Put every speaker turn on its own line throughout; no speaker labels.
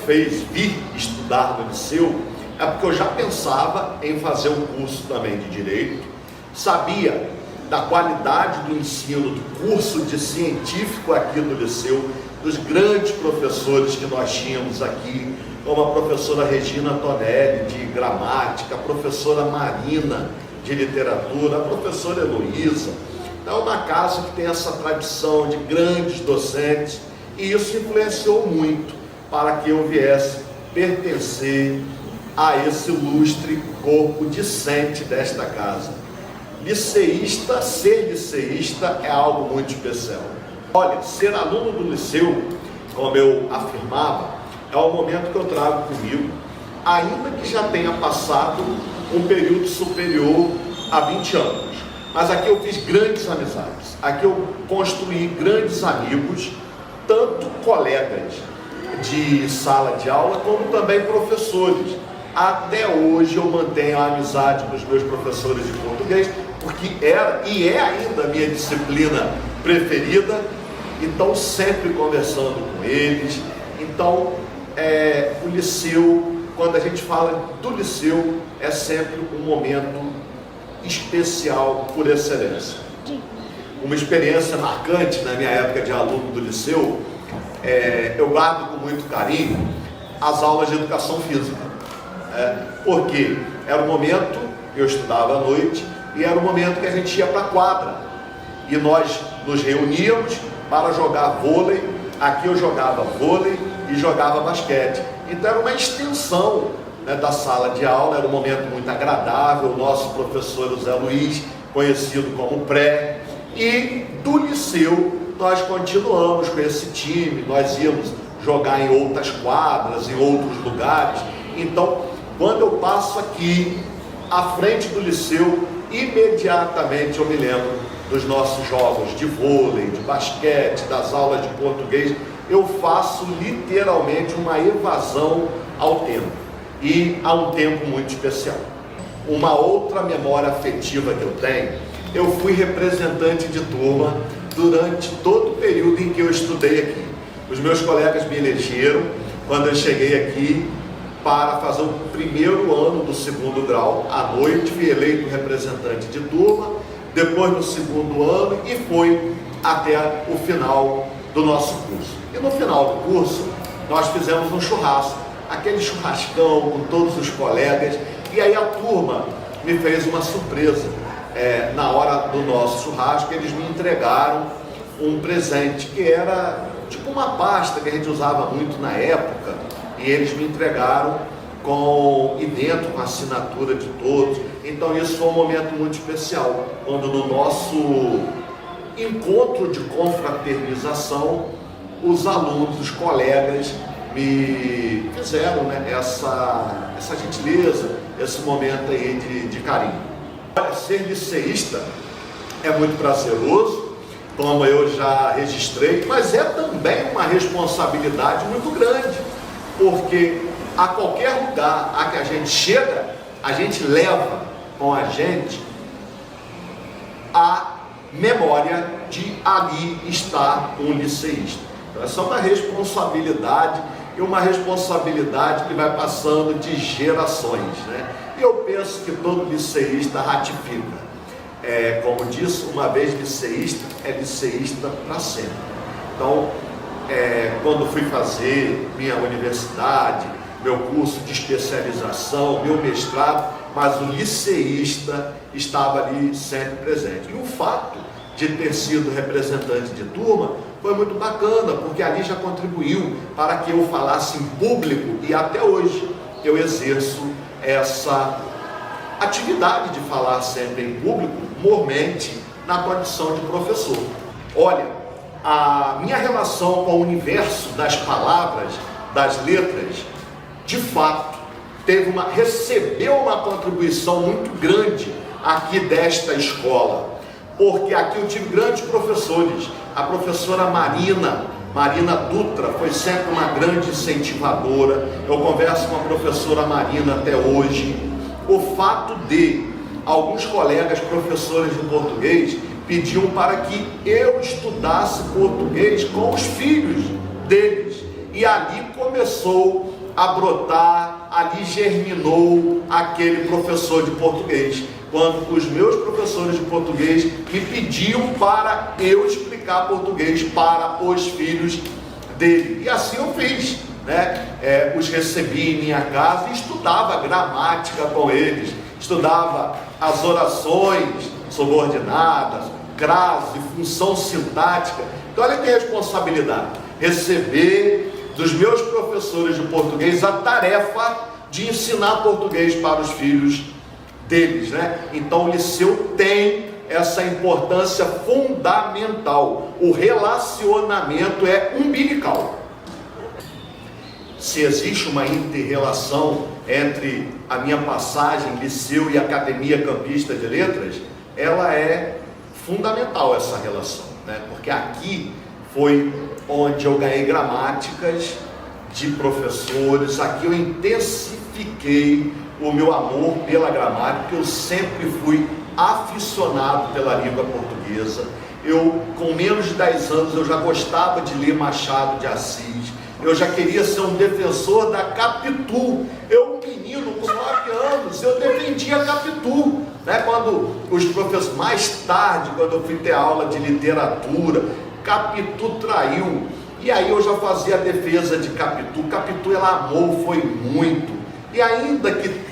fez vir estudar no liceu é porque eu já pensava em fazer um curso também de Direito, sabia da qualidade do ensino, do curso de científico aqui no liceu, dos grandes professores que nós tínhamos aqui, como a professora Regina Tonelli, de gramática, a professora Marina, de literatura, a professora Heloísa. É uma casa que tem essa tradição de grandes docentes, e isso influenciou muito para que eu viesse pertencer a esse ilustre corpo discente desta casa. Liceísta, ser liceísta é algo muito especial. Olha, ser aluno do liceu, como eu afirmava, é o momento que eu trago comigo, ainda que já tenha passado um período superior a 20 anos. Mas aqui eu fiz grandes amizades, aqui eu construí grandes amigos, tanto colegas de sala de aula, como também professores. Até hoje eu mantenho a amizade com os meus professores de português, porque era e é ainda a minha disciplina preferida, então sempre conversando com eles. Então, o liceu, quando a gente fala do liceu, é sempre um momento especial por excelência. Uma experiência marcante na minha época de aluno do liceu, eu guardo com muito carinho as aulas de educação física, porque era o momento que eu estudava à noite e era o momento que a gente ia para a quadra e nós nos reuníamos para jogar vôlei. Aqui eu jogava vôlei e jogava basquete, então era uma extensão da sala de aula, era um momento muito agradável. O nosso professor José Luiz, conhecido como Pré, e do liceu nós continuamos com esse time, nós íamos jogar em outras quadras, em outros lugares. Então, quando eu passo aqui à frente do liceu, imediatamente eu me lembro dos nossos jogos de vôlei, de basquete, das aulas de português. Eu faço literalmente uma evasão ao tempo, e a um tempo muito especial. Uma outra memória afetiva que eu tenho, eu fui representante de turma durante todo o período em que eu estudei aqui. Os meus colegas me elegeram quando eu cheguei aqui para fazer o primeiro ano do segundo grau. À noite fui eleito representante de turma, depois no segundo ano, e foi até o final do nosso curso. E no final do curso nós fizemos um churrasco, aquele churrascão com todos os colegas, e aí a turma me fez uma surpresa. Na hora do nosso churrasco, eles me entregaram um presente, que era tipo uma pasta que a gente usava muito na época, e eles me entregaram e dentro com a assinatura de todos. Então isso foi um momento muito especial, quando no nosso encontro de confraternização, os alunos, os colegas me fizeram essa gentileza, esse momento aí de carinho. Ser liceísta é muito prazeroso, como eu já registrei, mas é também uma responsabilidade muito grande, porque a qualquer lugar a que a gente chega, a gente leva com a gente a memória de ali estar um liceísta. Então essa é uma responsabilidade, e uma responsabilidade que vai passando de gerações, E eu penso que todo liceísta ratifica. Como disse, uma vez liceísta, é liceísta para sempre. Então, quando fui fazer minha universidade, meu curso de especialização, meu mestrado, mas o liceísta estava ali sempre presente. E o fato de ter sido representante de turma foi muito bacana, porque ali já contribuiu para que eu falasse em público, e até hoje eu exerço essa atividade de falar sempre em público, mormente na condição de professor. Olha, a minha relação com o universo das palavras, das letras, de fato, recebeu uma contribuição muito grande aqui desta escola, porque aqui eu tive grandes professores. A professora Marina Dutra foi sempre uma grande incentivadora. Eu converso com a professora Marina até hoje. O fato de alguns colegas professores de português pediam para que eu estudasse português com os filhos deles, e ali começou a brotar, ali germinou aquele professor de português. Quando os meus professores de português me pediam para eu explicar português para os filhos dele. E assim eu fiz, né? Os recebi em minha casa e estudava gramática com eles, estudava as orações subordinadas, crase, função sintática. Então olha que responsabilidade, receber dos meus professores de português a tarefa de ensinar português para os filhos deles, né? Então o liceu tem essa importância fundamental. O relacionamento é umbilical. Se existe uma inter-relação entre a minha passagem liceu e Academia Campista de Letras, ela é fundamental, essa relação, né? Porque aqui foi onde eu ganhei gramáticas de professores, aqui eu intensifiquei o meu amor pela gramática, porque eu sempre fui aficionado pela língua portuguesa. Eu, com menos de 10 anos, eu já gostava de ler Machado de Assis, eu já queria ser um defensor da Capitu. Eu, menino, com 9 anos, eu defendia Capitu, né? Quando os professores, mais tarde, quando eu fui ter aula de literatura, Capitu traiu, e aí eu já fazia a defesa de Capitu. Capitu, ela amou, foi muito, e ainda que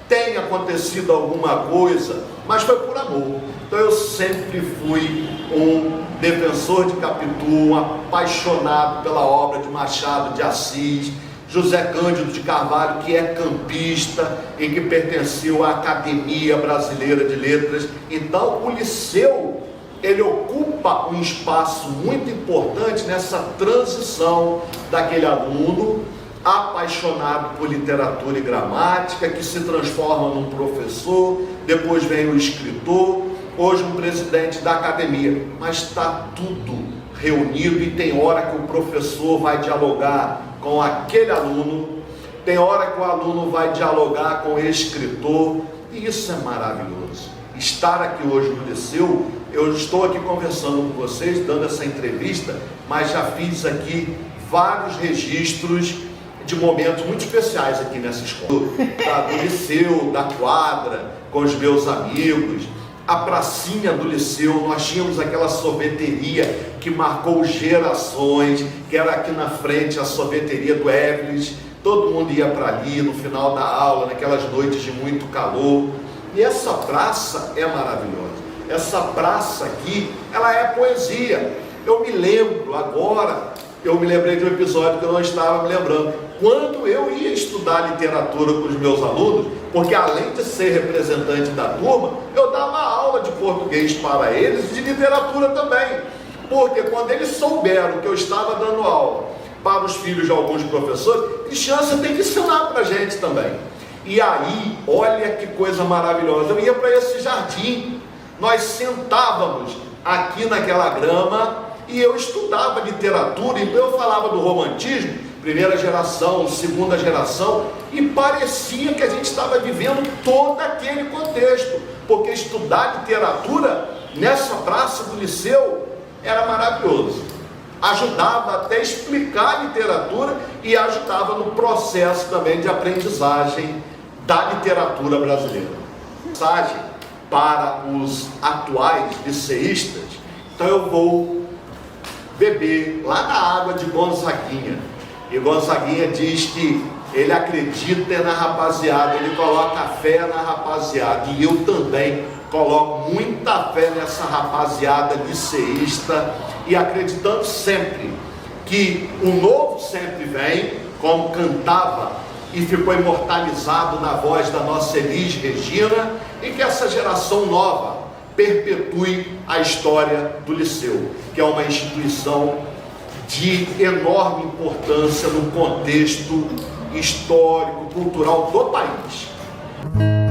tenha acontecido alguma coisa, mas foi por amor. Então eu sempre fui um defensor de Capitu, um apaixonado pela obra de Machado de Assis, José Cândido de Carvalho, que é campista e que pertenceu à Academia Brasileira de Letras. Então o liceu, ele ocupa um espaço muito importante nessa transição daquele aluno apaixonado por literatura e gramática, que se transforma num professor, depois vem o escritor, hoje um presidente da academia. Mas está tudo reunido, e tem hora que o professor vai dialogar com aquele aluno, tem hora que o aluno vai dialogar com o escritor, e isso é maravilhoso. Estar aqui hoje no liceu, eu estou aqui conversando com vocês, dando essa entrevista, mas já fiz aqui vários registros de momentos muito especiais aqui nessa escola, do liceu, da quadra, com os meus amigos, a pracinha do liceu. Nós tínhamos aquela sorveteria que marcou gerações, que era aqui na frente, a sorveteria do Everest. Todo mundo ia para ali no final da aula, naquelas noites de muito calor. E essa praça é maravilhosa. Essa praça aqui, ela é poesia. Eu me lembro agora, eu me lembrei de um episódio que eu não estava me lembrando. Quando eu ia estudar literatura com os meus alunos, porque além de ser representante da turma, eu dava aula de português para eles e de literatura também. Porque quando eles souberam que eu estava dando aula para os filhos de alguns professores, Cristiano, tem que ensinar para a gente também. E aí, olha que coisa maravilhosa, eu ia para esse jardim, nós sentávamos aqui naquela grama e eu estudava literatura, então eu falava do romantismo, primeira geração, segunda geração, e parecia que a gente estava vivendo todo aquele contexto, porque estudar literatura nessa praça do liceu era maravilhoso. Ajudava até a explicar a literatura e ajudava no processo também de aprendizagem da literatura brasileira. Mensagem para os atuais liceístas, então eu vou beber lá na água de Gonzaguinha. E Gonzaguinha diz que ele acredita na rapaziada, ele coloca fé na rapaziada, e eu também coloco muita fé nessa rapaziada liceísta, e acreditando sempre que o novo sempre vem, como cantava e ficou imortalizado na voz da nossa Elis Regina, e que essa geração nova perpetue a história do liceu, que é uma instituição de enorme importância no contexto histórico, cultural do país.